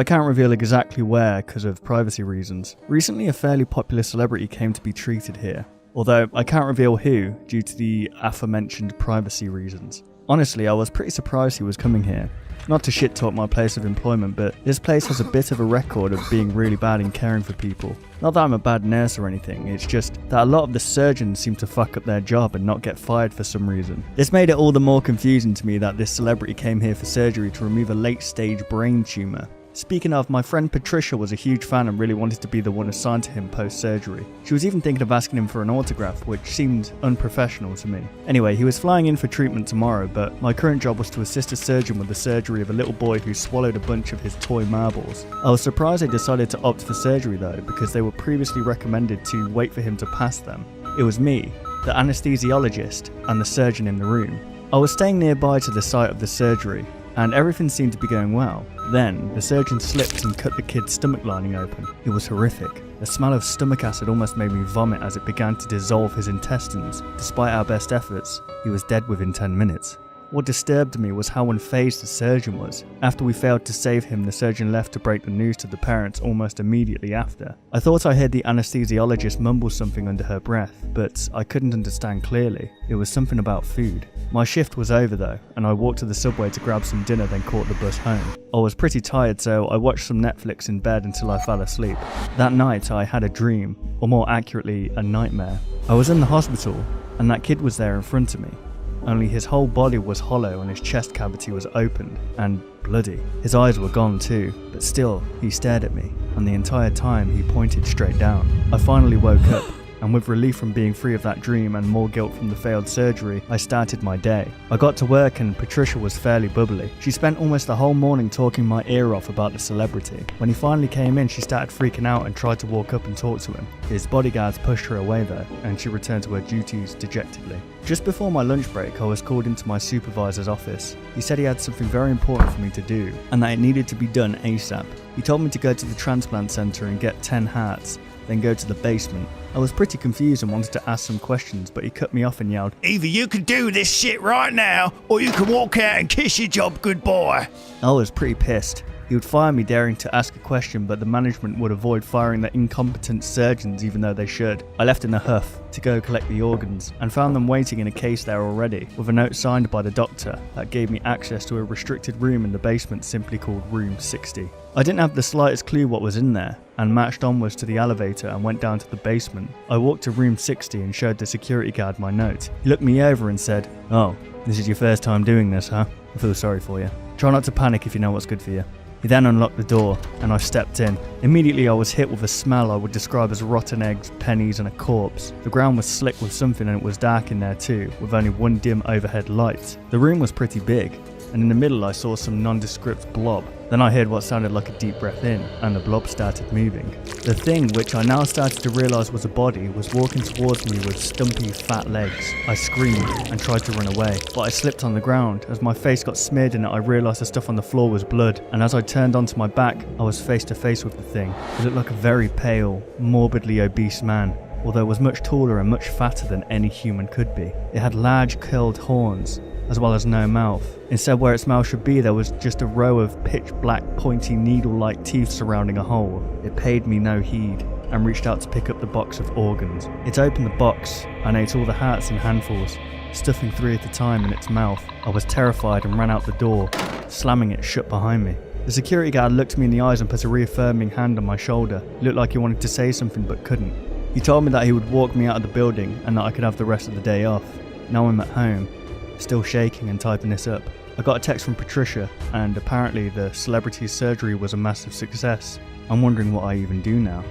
I can't reveal exactly where because of privacy reasons. Recently a fairly popular celebrity came to be treated here, although I can't reveal who due to the aforementioned privacy reasons. Honestly, I was pretty surprised he was coming here. Not to shit talk my place of employment, but this place has a bit of a record of being really bad in caring for people. Not that I'm a bad nurse or anything, it's just that a lot of the surgeons seem to fuck up their job and not get fired for some reason. This made it all the more confusing to me that this celebrity came here for surgery to remove a late stage brain tumour. Speaking of, my friend Patricia was a huge fan and really wanted to be the one assigned to him post-surgery. She was even thinking of asking him for an autograph, which seemed unprofessional to me. Anyway, he was flying in for treatment tomorrow, but my current job was to assist a surgeon with the surgery of a little boy who swallowed a bunch of his toy marbles. I was surprised they decided to opt for surgery though, because they were previously recommended to wait for him to pass them. It was me, the anesthesiologist, and the surgeon in the room. I was staying nearby to the site of the surgery, and everything seemed to be going well. Then, the surgeon slipped and cut the kid's stomach lining open. It was horrific. The smell of stomach acid almost made me vomit as it began to dissolve his intestines. Despite our best efforts, he was dead within 10 minutes. What disturbed me was how unfazed the surgeon was. After we failed to save him, the surgeon left to break the news to the parents almost immediately after. I thought I heard the anesthesiologist mumble something under her breath, but I couldn't understand clearly. It was something about food. My shift was over though, and I walked to the subway to grab some dinner, then caught the bus home. I was pretty tired, so I watched some Netflix in bed until I fell asleep. That night I had a dream, or more accurately, a nightmare. I was in the hospital, and that kid was there in front of me. Only his whole body was hollow and his chest cavity was opened and bloody. His eyes were gone too, but still, he stared at me, and the entire time he pointed straight down. I finally woke up, and with relief from being free of that dream and more guilt from the failed surgery, I started my day. I got to work and Patricia was fairly bubbly. She spent almost the whole morning talking my ear off about the celebrity. When he finally came in, she started freaking out and tried to walk up and talk to him. His bodyguards pushed her away though, and she returned to her duties dejectedly. Just before my lunch break, I was called into my supervisor's office. He said he had something very important for me to do, and that it needed to be done ASAP. He told me to go to the transplant center and get 10 hearts, then go to the basement. I was pretty confused and wanted to ask some questions, but he cut me off and yelled, "Either you can do this shit right now, or you can walk out and kiss your job goodbye." I was pretty pissed. He would fire me daring to ask a question, but the management would avoid firing the incompetent surgeons even though they should. I left in a huff to go collect the organs, and found them waiting in a case there already, with a note signed by the doctor that gave me access to a restricted room in the basement simply called Room 60. I didn't have the slightest clue what was in there, and marched onwards to the elevator and went down to the basement. I walked to Room 60 and showed the security guard my note. He looked me over and said, "Oh, this is your first time doing this, huh? I feel sorry for you. Try not to panic if you know what's good for you." He then unlocked the door, and I stepped in. Immediately I was hit with a smell I would describe as rotten eggs, pennies and a corpse. The ground was slick with something and it was dark in there too, with only one dim overhead light. The room was pretty big, and in the middle I saw some nondescript blob. Then I heard what sounded like a deep breath in, and the blob started moving. The thing, which I now started to realise was a body, was walking towards me with stumpy, fat legs. I screamed and tried to run away, but I slipped on the ground. As my face got smeared in it, I realised the stuff on the floor was blood, and as I turned onto my back, I was face to face with the thing. It looked like a very pale, morbidly obese man, although it was much taller and much fatter than any human could be. It had large curled horns, as well as no mouth. Instead, where its mouth should be, there was just a row of pitch black pointy needle-like teeth surrounding a hole. It paid me no heed and reached out to pick up the box of organs. It opened the box and ate all the hearts in handfuls, stuffing 3 at a time in its mouth. I was terrified and ran out the door, slamming it shut behind me. The security guard looked me in the eyes and put a reaffirming hand on my shoulder. It looked like he wanted to say something but couldn't. He told me that he would walk me out of the building and that I could have the rest of the day off. Now I'm at home, still shaking and typing this up. I got a text from Patricia, and apparently the celebrity's surgery was a massive success. I'm wondering what I even do now.